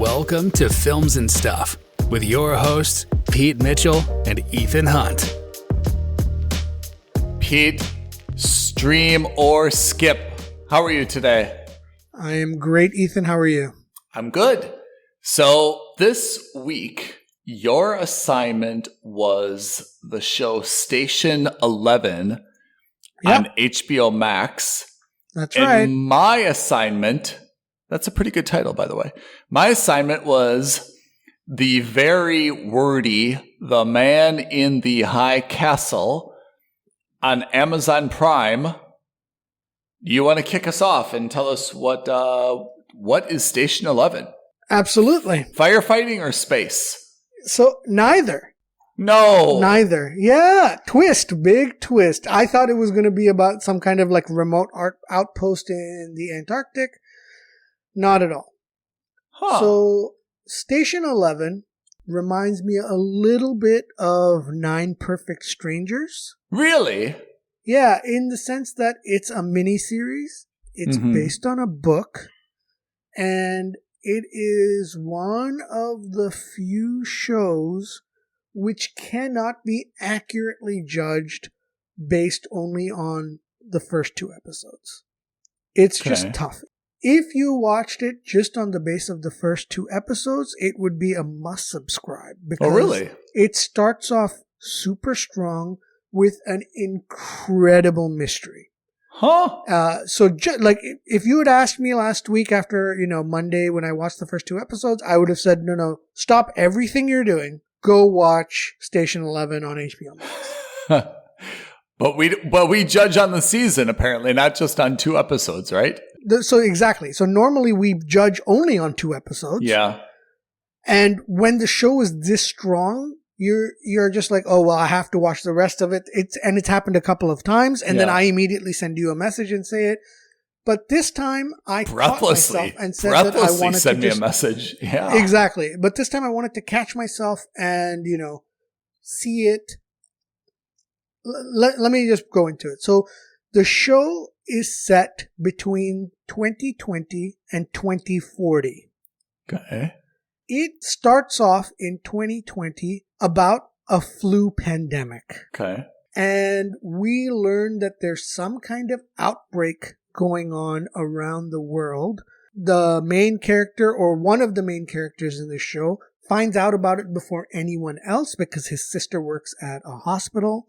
Welcome to Films and Stuff with your hosts, Pete Mitchell and Ethan Hunt. Pete, stream or skip. How are you today? I am great, Ethan. How are you? I'm good. So this week, your assignment was the show Station 11 on HBO Max. That's and right. My assignment, that's a pretty good title, by the way. My assignment was the very wordy The Man in the High Castle on Amazon Prime. You want to kick us off and tell us what is Station 11? Absolutely. Firefighting or space? So neither. No. Neither. Yeah. Twist. Big twist. I thought it was going to be about some kind of like remote outpost in the Antarctic. Not at all. Huh. So Station 11 reminds me a little bit of Nine Perfect Strangers. Really? Yeah, in the sense that it's a mini-series. It's based on a book. And it is one of the few shows which cannot be accurately judged based only on the first two episodes. It's just tough. If you watched it just on the base of the first two episodes, it would be a must subscribe. Because really? It starts off super strong with an incredible mystery. Huh? Like, if you had asked me last week after, Monday when I watched the first two episodes, I would have said, no, stop everything you're doing. Go watch Station 11 on HBO Max. But we judge on the season, apparently, not just on two episodes, right? So exactly. So normally we judge only on two episodes. Yeah. And when the show is this strong, you're just like, oh, well, I have to watch the rest of it. It's happened a couple of times. And then I immediately send you a message and say it. But this time I caught myself and said that I wanted to send me a message. Yeah. Exactly. But this time I wanted to catch myself and, see it. Let me just go into it. So the show is set between 2020 and 2040. Okay. It starts off in 2020 about a flu pandemic. Okay. And we learn that there's some kind of outbreak going on around the world. The main character, or one of the main characters in the show, finds out about it before anyone else because his sister works at a hospital.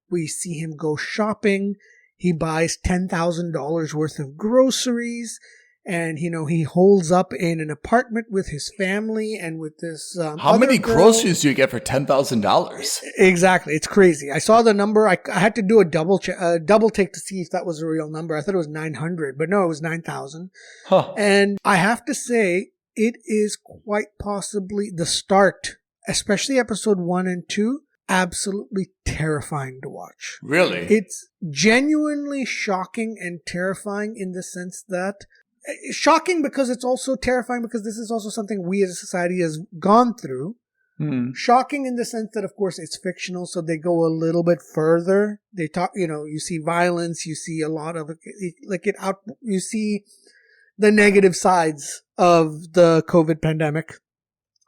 We see him go shopping. He buys $10,000 worth of groceries. And, he holds up in an apartment with his family and with this How many groceries do you get for $10,000? Exactly. It's crazy. I saw the number. I had to do a double take to see if that was a real number. I thought it was 900, but no, it was 9,000. Huh. And I have to say, it is quite possibly the start, especially episode 1 and 2, absolutely terrifying to watch. Really? It's genuinely shocking and terrifying in the sense that shocking because it's also terrifying because this is also something we as a society has gone through. Shocking in the sense that, of course, it's fictional, so they go a little bit further. They talk, you see violence, you see a lot of you see the negative sides of the COVID pandemic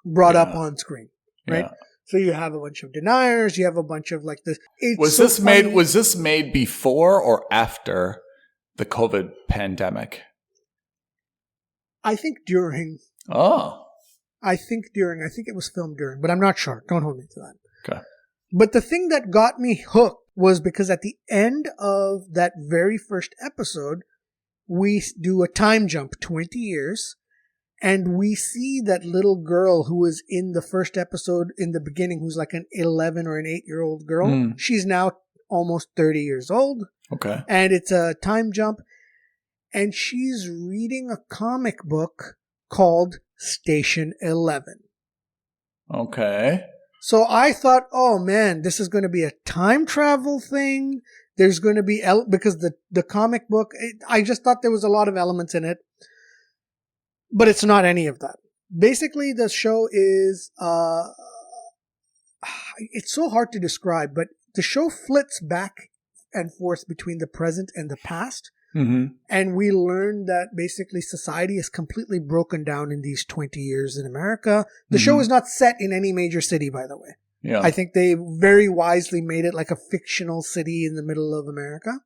brought up on screen, right? Yeah. So you have a bunch of deniers, you have a bunch of like this. Was this made before or after the COVID pandemic? I think during. Oh. I think it was filmed during, but I'm not sure. Don't hold me to that. Okay. But the thing that got me hooked was because at the end of that very first episode, we do a time jump 20 years, and we see that little girl who was in the first episode in the beginning, who's like an 11 or an 8-year-old girl. She's now almost 30 years old. Okay. And it's a time jump. And she's reading a comic book called Station 11. Okay. So I thought, oh man, this is going to be a time travel thing. There's going to be, because the comic book, I just thought there was a lot of elements in it. But it's not any of that. Basically, the show is, it's so hard to describe, but the show flits back and forth between the present and the past. And we learn that basically society is completely broken down in these 20 years in America. The show is not set in any major city, by the way. Yeah. I think they very wisely made it like a fictional city in the middle of America.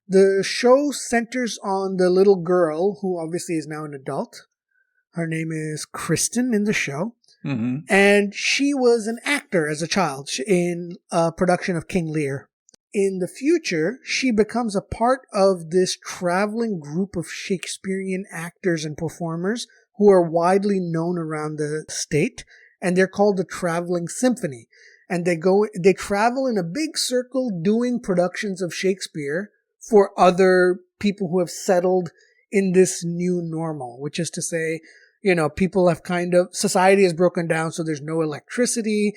The show centers on the little girl, who obviously is now an adult. Her name is Kristen in the show. And she was an actor as a child in a production of King Lear. In the future, she becomes a part of this traveling group of Shakespearean actors and performers who are widely known around the state, and they're called the Traveling Symphony. And they travel in a big circle doing productions of Shakespeare for other people who have settled in this new normal, which is to say, people have society has broken down, so there's no electricity.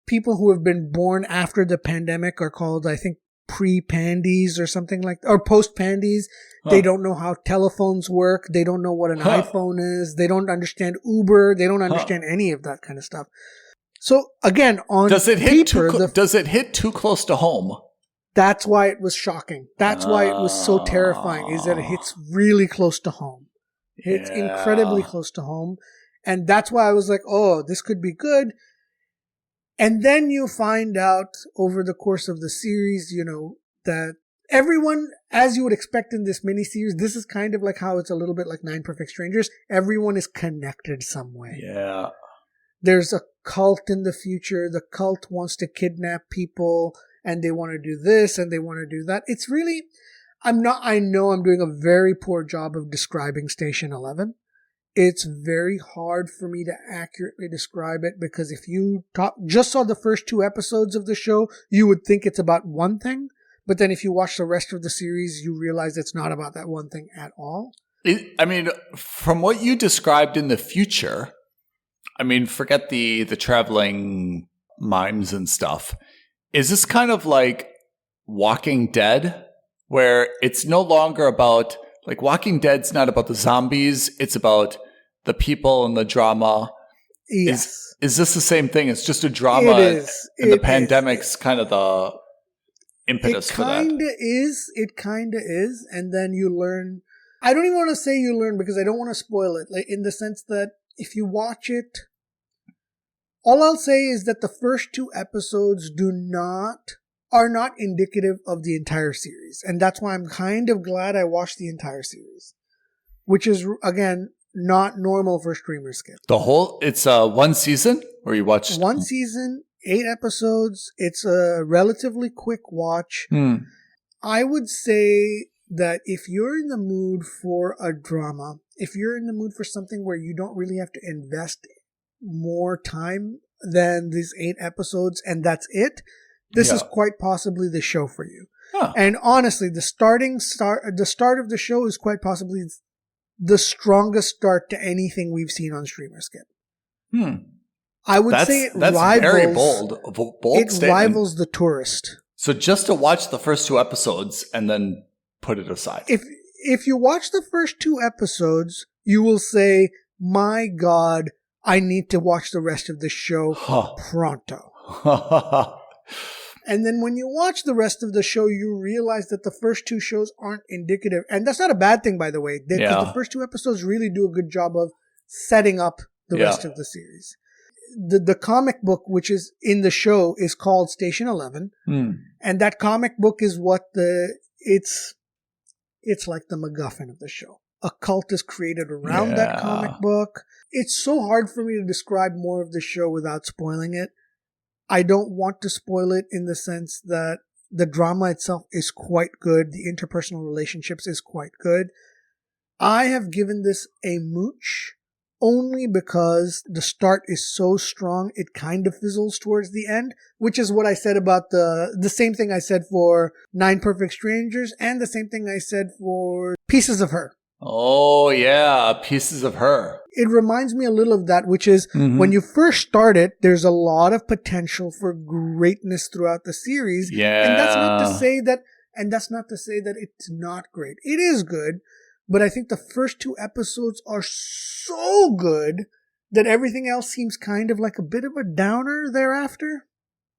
People who have been born after the pandemic are called, I think, pre-pandies or something or post-pandies. They don't know how telephones work. They don't know what an iPhone is. They don't understand Uber. They don't understand any of that kind of stuff. So again, on does it hit too close to home? That's why it was shocking. That's why it was so terrifying, is that it hits really close to home. It's incredibly close to home. And that's why I was like, oh, this could be good. And then you find out over the course of the series, that everyone, as you would expect in this miniseries, this is kind of like how it's a little bit like Nine Perfect Strangers. Everyone is connected some way. Yeah. There's a cult in the future. The cult wants to kidnap people, and they want to do this and they want to do that. It's really, I know I'm doing a very poor job of describing Station 11. It's very hard for me to accurately describe it, because if you just saw the first 2 episodes of the show, you would think it's about one thing. But then if you watch the rest of the series, you realize it's not about that one thing at all. From what you described in the future, forget the traveling mimes and stuff. Is this kind of like Walking Dead, where it's no longer about, like, Walking Dead's not about the zombies, it's about the people and the drama. Yes. Is this the same thing? It's just a drama, and the pandemic's kind of the impetus for that. It kind of is. And then you learn, I don't even want to say you learn, because I don't want to spoil it, like, in the sense that if you watch it, all I'll say is that the first 2 episodes are not indicative of the entire series. And that's why I'm kind of glad I watched the entire series, which is, again, not normal for Streamer Skip. It's one season, or you watched? One season, 8 episodes. It's a relatively quick watch. I would say that if you're in the mood for a drama, if you're in the mood for something where you don't really have to invest more time than these 8 episodes and that's it, this is quite possibly the show for you. And honestly, the start of the show is quite possibly the strongest start to anything we've seen on Streamer Skip. I would say that's rivals, very bold it statement. Rivals The Tourist. So just to watch the first 2 episodes and then put it aside. If you watch the first 2 episodes, you will say, my God, I need to watch the rest of the show pronto. And then when you watch the rest of the show, you realize that the first 2 shows aren't indicative. And that's not a bad thing, by the way. Because the first 2 episodes really do a good job of setting up the rest of the series. The comic book, which is in the show, is called Station 11. And that comic book is what it's like the MacGuffin of the show. A cult is created around that comic book. It's so hard for me to describe more of the show without spoiling it. I don't want to spoil it in the sense that the drama itself is quite good. The interpersonal relationships is quite good. I have given this a mooch only because the start is so strong, it kind of fizzles towards the end, which is what I said about the same thing I said for Nine Perfect Strangers and the same thing I said for Pieces of Her. Oh, yeah, Pieces of Her. It reminds me a little of that, which is when you first start it, there's a lot of potential for greatness throughout the series. Yeah. And that's not to say that it's not great. It is good, but I think the first 2 episodes are so good that everything else seems kind of like a bit of a downer thereafter.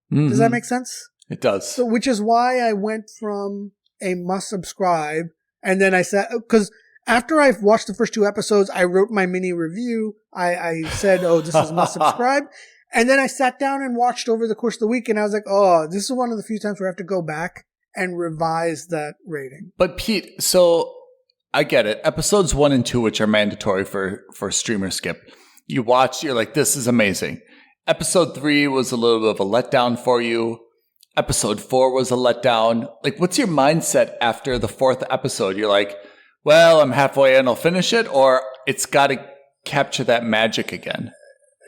Does that make sense? It does. So, which is why I went from a must subscribe And then I said, because after I watched the first 2 episodes, I wrote my mini review. I said, oh, this is must subscribe. And then I sat down and watched over the course of the week, and I was like, oh, this is one of the few times where I have to go back and revise that rating. But Pete, so I get it. Episodes 1 and 2, which are mandatory for Streamer Skip, you watch, you're like, this is amazing. Episode 3 was a little bit of a letdown for you. Episode 4 was a letdown. Like, what's your mindset after the 4th episode? You're like, well, I'm halfway in, I'll finish it, or it's got to capture that magic again?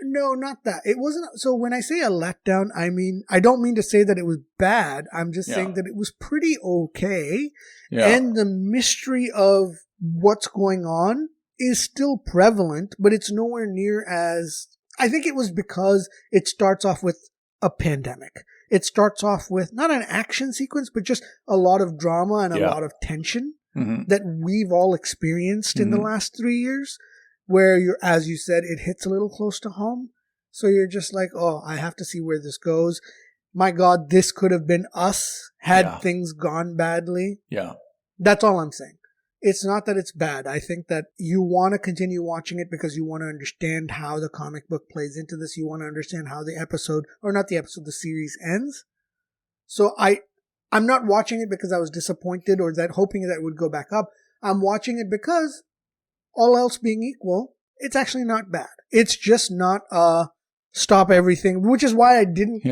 No, not that. It wasn't. So when I say a letdown, I mean, I don't mean to say that it was bad. I'm just saying that it was pretty okay. Yeah. And the mystery of what's going on is still prevalent, but it's nowhere near as, I think it was because it starts off with a pandemic. It starts off with not an action sequence, but just a lot of drama and a lot of tension that we've all experienced in the last 3 years. Where you're, as you said, it hits a little close to home. So you're just like, oh, I have to see where this goes. My God, this could have been us had things gone badly. Yeah. That's all I'm saying. It's not that it's bad. I think that you want to continue watching it because you want to understand how the comic book plays into this. You want to understand how the episode, or not the episode, the series ends. So I'm not watching it because I was disappointed or that hoping that it would go back up. I'm watching it because, all else being equal, it's actually not bad. It's just not stop everything, which is why I didn't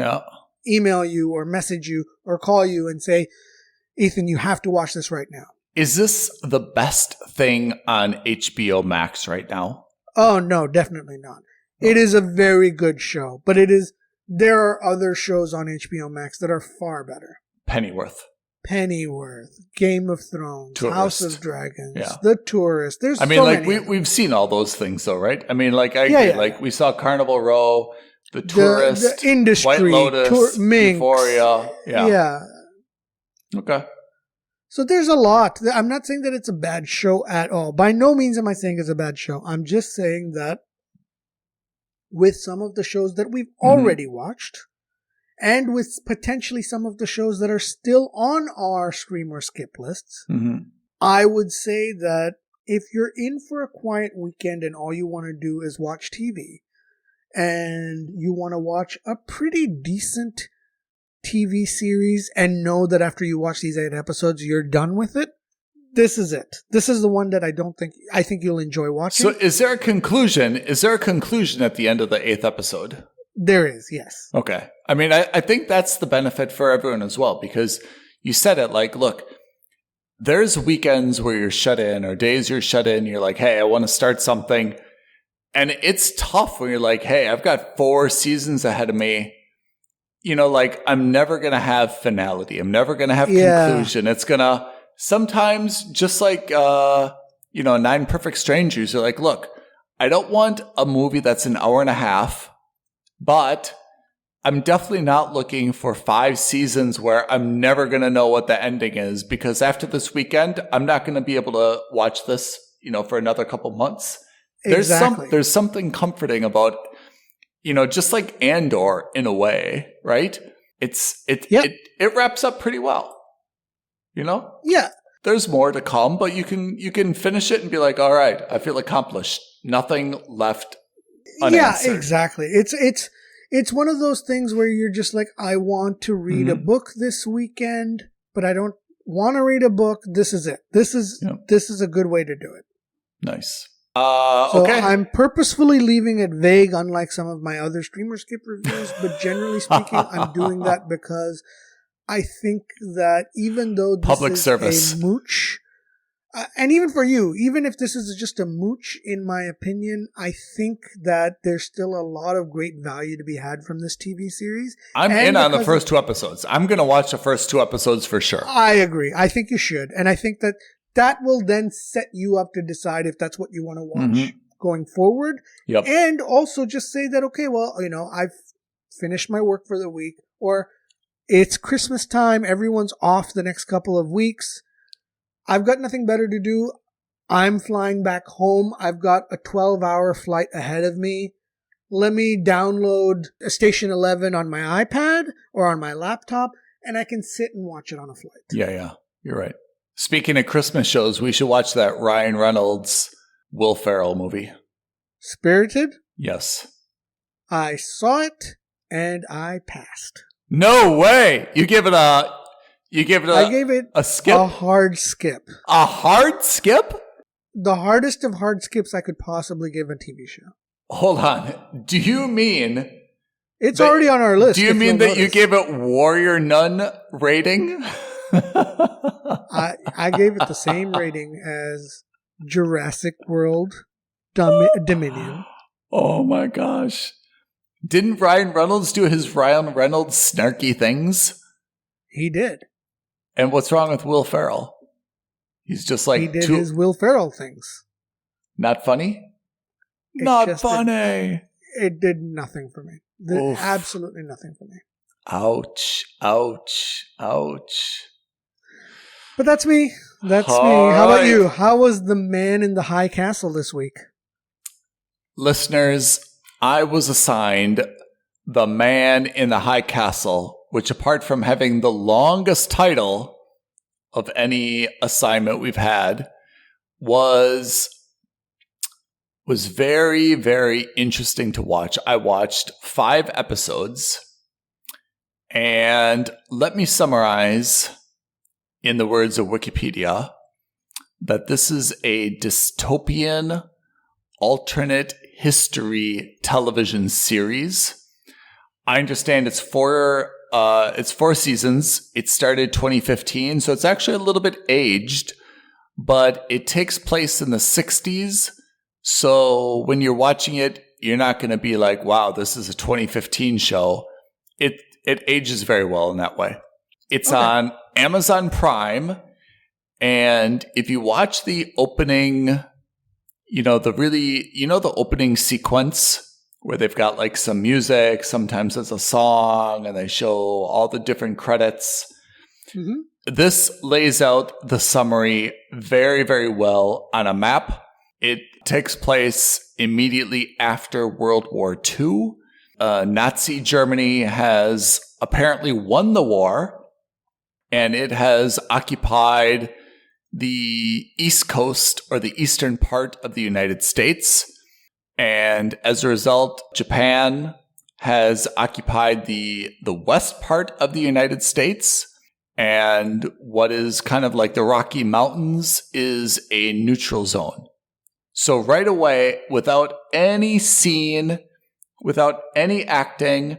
email you or message you or call you and say, Ethan, you have to watch this right now. Is this the best thing on HBO Max right now? Oh, no, definitely not. It is a very good show, but there are other shows on HBO Max that are far better. Pennyworth, Game of Thrones, Tourist. House of Dragons, The Tourist. There's we've seen all those things though, right? I mean, like like we saw Carnival Row, The Tourist, the Industry, White Lotus, Minx, Euphoria. Yeah. Okay. So there's a lot. I'm not saying that it's a bad show at all. By no means am I saying it's a bad show. I'm just saying that with some of the shows that we've already watched, and with potentially some of the shows that are still on our Stream or Skip lists, I would say that if you're in for a quiet weekend and all you want to do is watch TV, and you want to watch a pretty decent TV series and know that after you watch these 8 episodes, you're done with it, this is it. This is the one that I think you'll enjoy watching. So is there a conclusion? Is there a conclusion at the end of the 8th episode? There is, yes. Okay. I mean, I think that's the benefit for everyone as well, because you said it like, look, there's weekends where you're shut in or days you're shut in. You're like, hey, I want to start something. And it's tough when you're like, hey, I've got 4 seasons ahead of me. You know, like I'm never going to have finality. I'm never going to have conclusion. It's going to sometimes just like, 9 Perfect Strangers. You're like, look, I don't want a movie that's an hour and a half. But I'm definitely not looking for 5 seasons where I'm never going to know what the ending is, because after this weekend, I'm not going to be able to watch this, for another couple months. Exactly. There's something comforting about, just like Andor in a way, right? It wraps up pretty well, Yeah. There's more to come, but you can finish it and be like, all right, I feel accomplished. Nothing left unanswered. Yeah, exactly. It's one of those things where you're just like, I want to read a book this weekend, but I don't want to read a book. This is it. This is a good way to do it. Nice. So okay. I'm purposefully leaving it vague, unlike some of my other Streamer Skip reviews, but generally speaking, I'm doing that because I think that even though this public is service a mooch, and even for you, even if this is just a mooch, in my opinion, I think that there's still a lot of great value to be had from this TV series. I'm in on the first 2 episodes. I'm going to watch the first 2 episodes for sure. I agree. I think you should. And I think that will then set you up to decide if that's what you want to watch going forward. Yep. And also just say that, okay, well, I've finished my work for the week, or it's Christmas time. Everyone's off the next couple of weeks. I've got nothing better to do. I'm flying back home. I've got a 12-hour flight ahead of me. Let me download Station 11 on my iPad or on my laptop, and I can sit and watch it on a flight. Yeah, you're right. Speaking of Christmas shows, we should watch that Ryan Reynolds, Will Ferrell movie. Spirited? Yes. I saw it and I passed. No way! You give it a I gave it a skip? a hard skip. A hard skip? The hardest of hard skips I could possibly give a TV show. Hold on. Do you mean... It's already on our list. Do you mean that you gave it Warrior Nun rating? I gave it the same rating as Jurassic World Dominion. Oh my gosh. Didn't Ryan Reynolds do his Ryan Reynolds snarky things? He did. And what's wrong with Will Ferrell? He's just like... He did his Will Ferrell things. Not funny? Not funny. It did nothing for me. Absolutely nothing for me. Ouch. Ouch. Ouch. But that's me. That's me. How about you? How was The Man in the High Castle this week? Listeners, I was assigned The Man in the High Castle, which apart from having the longest title of any assignment we've had, was very, very interesting to watch. I watched 5 episodes, and let me summarize in the words of Wikipedia that this is a dystopian alternate history television series. I understand it's 4 seasons. It started 2015, so it's actually a little bit aged, but it takes place in the 60s. So when you're watching it, you're not going to be like, wow, this is a 2015 show. It ages very well in that way. It's on Amazon Prime. And if you watch the opening, the opening sequence where they've got like some music, sometimes there's a song, and they show all the different credits. Mm-hmm. This lays out the summary very, very well on a map. It takes place immediately after World War II. Nazi Germany has apparently won the war, and it has occupied the East Coast or the eastern part of the United States. And as a result, Japan has occupied the west part of the United States. And what is kind of like the Rocky Mountains is a neutral zone. So right away, without any scene, without any acting,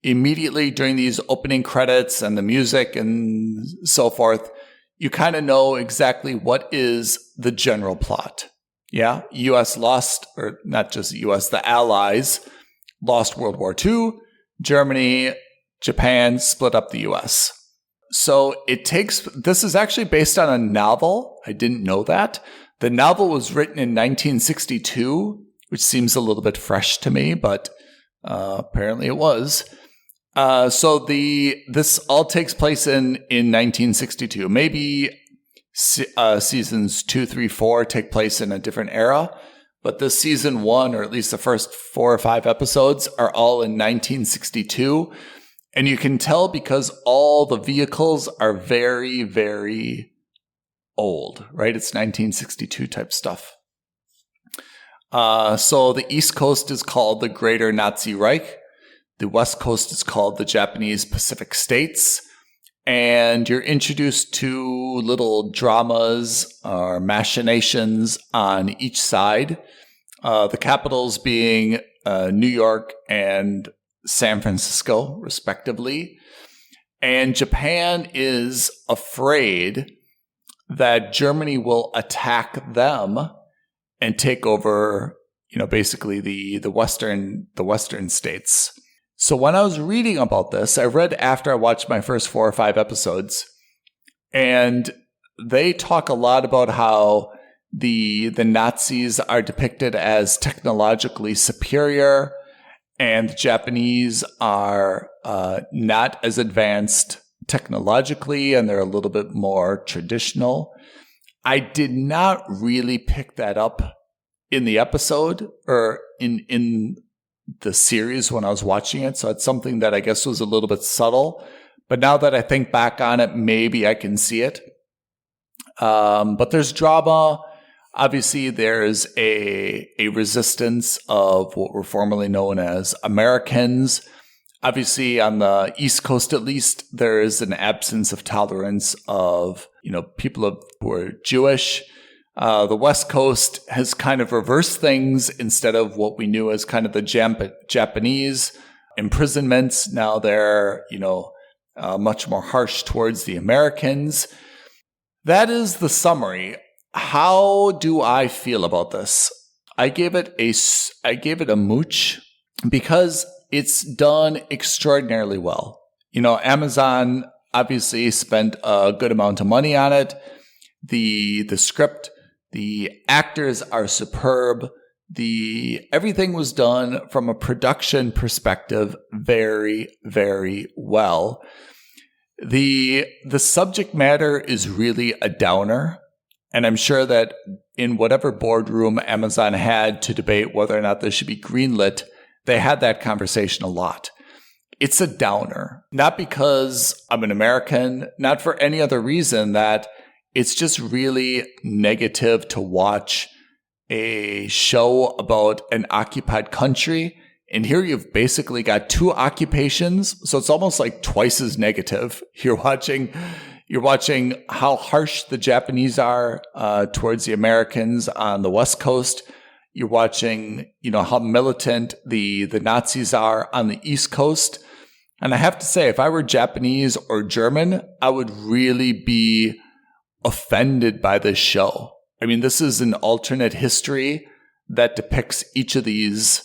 immediately during these opening credits and the music and so forth, you kind of know exactly what is the general plot. Yeah, U.S. lost, or not just U.S., the Allies lost World War II. Germany, Japan split up the U.S. So this is actually based on a novel. I didn't know that. The novel was written in 1962, which seems a little bit fresh to me, but apparently it was. So this all takes place in 1962. Maybe seasons 2, 3, 4 take place in a different era, but this season 1, or at least the first 4 or 5 episodes, are all in 1962. And you can tell because all the vehicles are very, very old, right? It's 1962 type stuff. So the East Coast is called the Greater Nazi Reich. The West Coast is called the Japanese Pacific States. And you're introduced to little dramas or machinations on each side. The capitals being New York and San Francisco, respectively. And Japan is afraid that Germany will attack them and take over, basically the Western states. So when I was reading about this, I read after I watched my first 4 or 5 episodes, and they talk a lot about how the Nazis are depicted as technologically superior, and the Japanese are not as advanced technologically, and they're a little bit more traditional. I did not really pick that up in the episode or in the series when I was watching it. So it's something that I guess was a little bit subtle. But now that I think back on it, maybe I can see it. But there's drama. Obviously, there's a resistance of what were formerly known as Americans. Obviously, on the East Coast, at least, there is an absence of tolerance of, people who are Jewish. The West Coast has kind of reversed things. Instead of what we knew as kind of the Japanese imprisonments, now they're, much more harsh towards the Americans. That is the summary. How do I feel about this? I gave it a mooch because it's done extraordinarily well. Amazon obviously spent a good amount of money on it. The script, the actors are superb. Everything was done from a production perspective very, very well. The subject matter is really a downer. And I'm sure that in whatever boardroom Amazon had to debate whether or not this should be greenlit, they had that conversation a lot. It's a downer, not because I'm an American, not for any other reason, that it's just really negative to watch a show about an occupied country. And here you've basically got two occupations. So it's almost like twice as negative. You're watching how harsh the Japanese are towards the Americans on the West Coast. You're watching, how militant the Nazis are on the East Coast. And I have to say, if I were Japanese or German, I would really be offended by this show. I mean, this is an alternate history that depicts each of these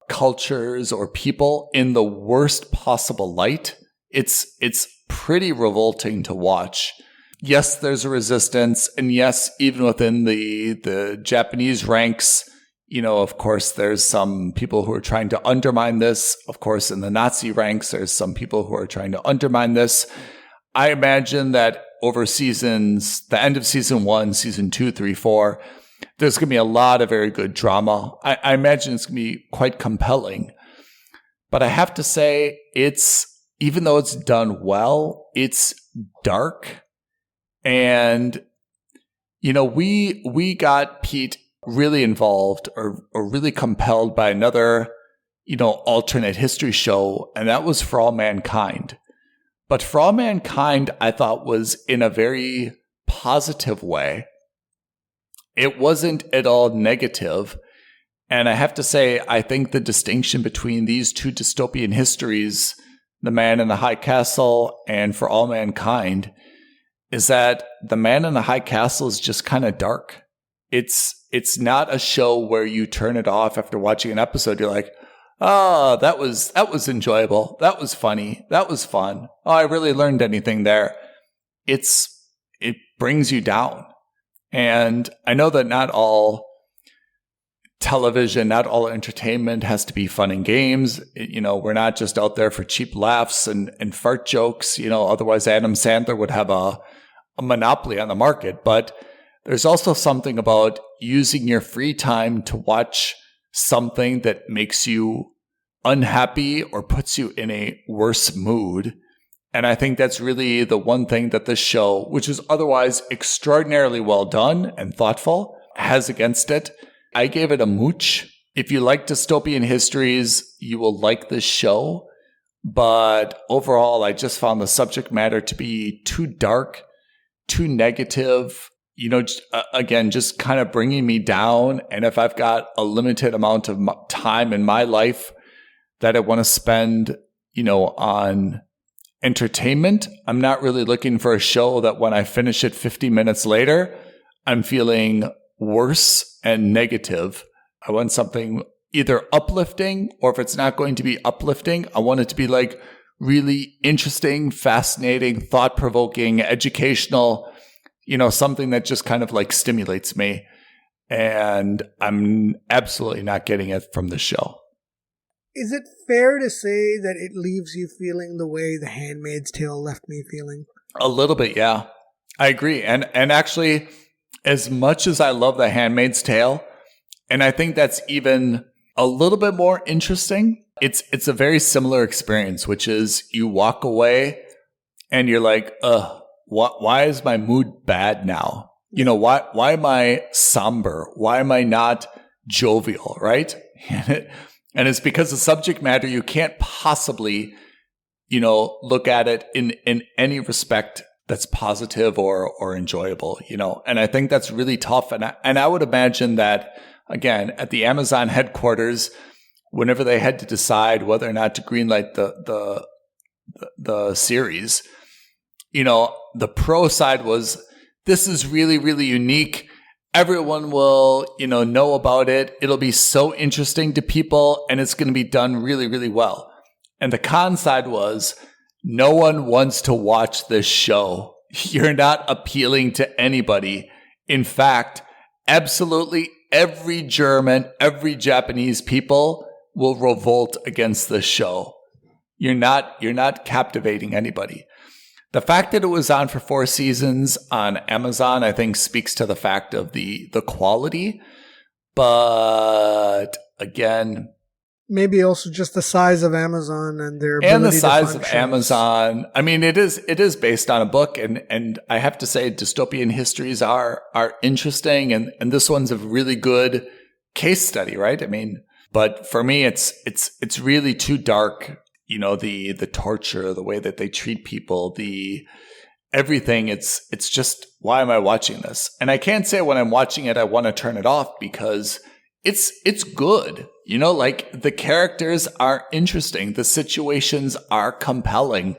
cultures or people in the worst possible light. It's pretty revolting to watch. Yes, there's a resistance. And yes, even within the Japanese ranks, of course, there's some people who are trying to undermine this. Of course, in the Nazi ranks, there's some people who are trying to undermine this. I imagine that over the end of season 1, season 2, 3, 4, there's going to be a lot of very good drama. I imagine it's going to be quite compelling. But I have to say, even though it's done well, it's dark. And, we got Pete really involved or really compelled by another, alternate history show. And that was For All Mankind. But For All Mankind, I thought, was in a very positive way. It wasn't at all negative. And I have to say, I think the distinction between these two dystopian histories, The Man in the High Castle and For All Mankind, is that The Man in the High Castle is just kind of dark. It's not a show where you turn it off after watching an episode. You're like, oh, that was enjoyable. That was funny. That was fun. Oh, I really learned anything there. It brings you down. And I know that not all television, not all entertainment has to be fun and games. We're not just out there for cheap laughs and fart jokes. Otherwise Adam Sandler would have a monopoly on the market. But there's also something about using your free time to watch something that makes you unhappy or puts you in a worse mood. And I think that's really the one thing that this show, which is otherwise extraordinarily well done and thoughtful, has against it. I gave it a mooch. If you like dystopian histories, you will like this show. But overall, I just found the subject matter to be too dark, too negative, again, just kind of bringing me down. And if I've got a limited amount of time in my life that I want to spend, on entertainment, I'm not really looking for a show that when I finish it 50 minutes later, I'm feeling worse and negative. I want something either uplifting, or if it's not going to be uplifting, I want it to be like really interesting, fascinating, thought-provoking, educational, something that just kind of like stimulates me. And I'm absolutely not getting it from the show. Is it fair to say that it leaves you feeling the way The Handmaid's Tale left me feeling? A little bit, yeah. I agree. And actually, as much as I love The Handmaid's Tale, and I think that's even a little bit more interesting, it's a very similar experience, which is you walk away and you're like, why is my mood bad now? You know, why am I somber? Why am I not jovial, right? And it's because the subject matter, you can't possibly, look at it in any respect that's positive or enjoyable, and I think that's really tough. And I would imagine that, again, at the Amazon headquarters, whenever they had to decide whether or not to greenlight the series, the pro side was, this is really, really unique. Everyone will, know about it. It'll be so interesting to people, and it's going to be done really, really well. And the con side was, no one wants to watch this show. You're not appealing to anybody. In fact, absolutely every German, every Japanese people will revolt against this show. You're not captivating anybody. The fact that it was on for 4 seasons on Amazon, I think, speaks to the fact of the quality. But again, maybe also just the size of Amazon and their ability and the size to of shows. Amazon. I mean, it is based on a book, and I have to say, dystopian histories are interesting, and this one's a really good case study, right? I mean, but for me, it's really too dark. The torture, the way that they treat people, the everything. It's just, why am I watching this? And I can't say when I'm watching it, I want to turn it off, because it's good. Like, the characters are interesting. The situations are compelling.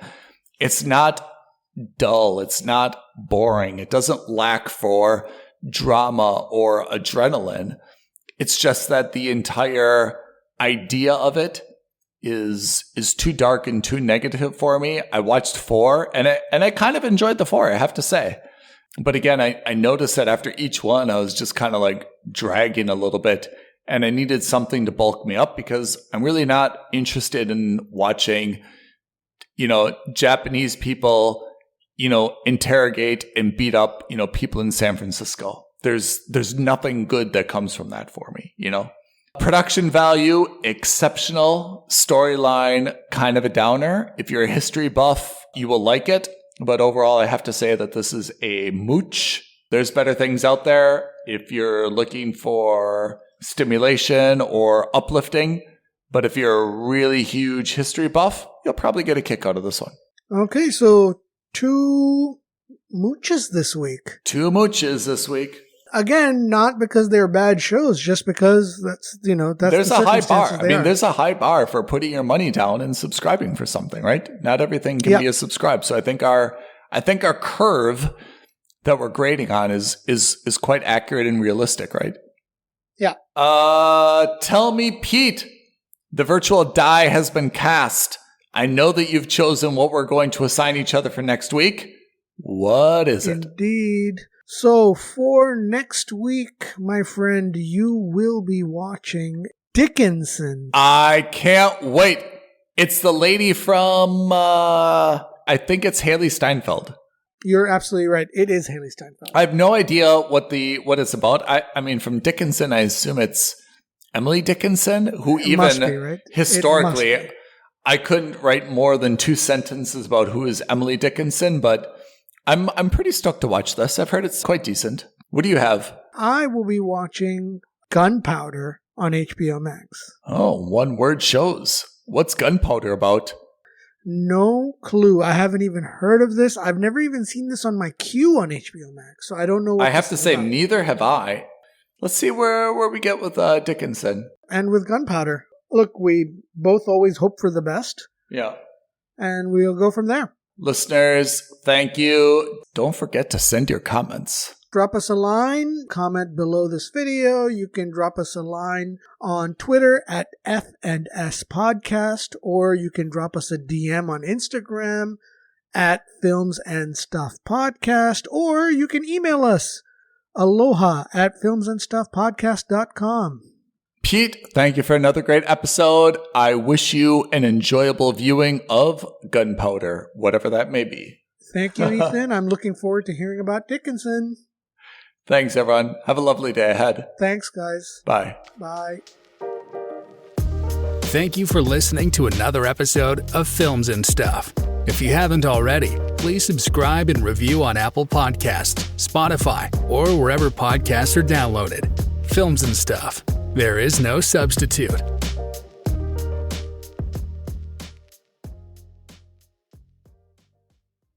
It's not dull. It's not boring. It doesn't lack for drama or adrenaline. It's just that the entire idea of it is too dark and too negative for me. I watched 4 and I kind of enjoyed the 4, I have to say. But again, I noticed that after each one, I was just kind of like dragging a little bit, and I needed something to bulk me up, because I'm really not interested in watching, Japanese people, interrogate and beat up, people in San Francisco. There's nothing good that comes from that for me, Production value, exceptional. Storyline, kind of a downer. If you're a history buff, you will like it. But overall, I have to say that this is a mooch. There's better things out there if you're looking for stimulation or uplifting. But if you're a really huge history buff, you'll probably get a kick out of this one. Okay, so 2 mooches this week. 2 mooches this week. Again, not because they're bad shows, just because that's there's the a high bar. circumstances I mean, are. there's a high bar for putting your money down and subscribing for something, right? Not everything can be a subscribe. So I think our curve that we're grading on is quite accurate and realistic, right? Yeah. Tell me, Pete, the virtual die has been cast. I know that you've chosen what we're going to assign each other for next week. What is it? Indeed. So for next week, my friend, you will be watching Dickinson. I can't wait. It's the lady from, I think it's Haley Steinfeld. You're absolutely right. It is Haley Steinfeld. I have no idea what it's about. I mean, from Dickinson, I assume it's Emily Dickinson, who It must even be, right? historically, It must be. I couldn't write more than 2 sentences about who is Emily Dickinson, but I'm pretty stoked to watch this. I've heard it's quite decent. What do you have? I will be watching Gunpowder on HBO Max. Oh, 1-word shows. What's Gunpowder about? No clue. I haven't even heard of this. I've never even seen this on my queue on HBO Max, so I don't know what I have to this is say, about. neither have I. Let's see where we get with Dickinson. And with Gunpowder. Look, we both always hope for the best, Yeah. and we'll go from there. Listeners, thank you. Don't forget to send your comments. Drop us a line, comment below this video. You can drop us a line on Twitter at F&S Podcast, or you can drop us a DM on Instagram at Films and Stuff Podcast, or you can email us aloha at filmsandstuffpodcast.com. Pete, thank you for another great episode. I wish you an enjoyable viewing of Gunpowder, whatever that may be. Thank you, Ethan. I'm looking forward to hearing about Dickinson. Thanks, everyone. Have a lovely day ahead. Thanks, guys. Bye. Bye. Thank you for listening to another episode of Films and Stuff. If you haven't already, please subscribe and review on Apple Podcasts, Spotify, or wherever podcasts are downloaded. Films and Stuff. There is no substitute.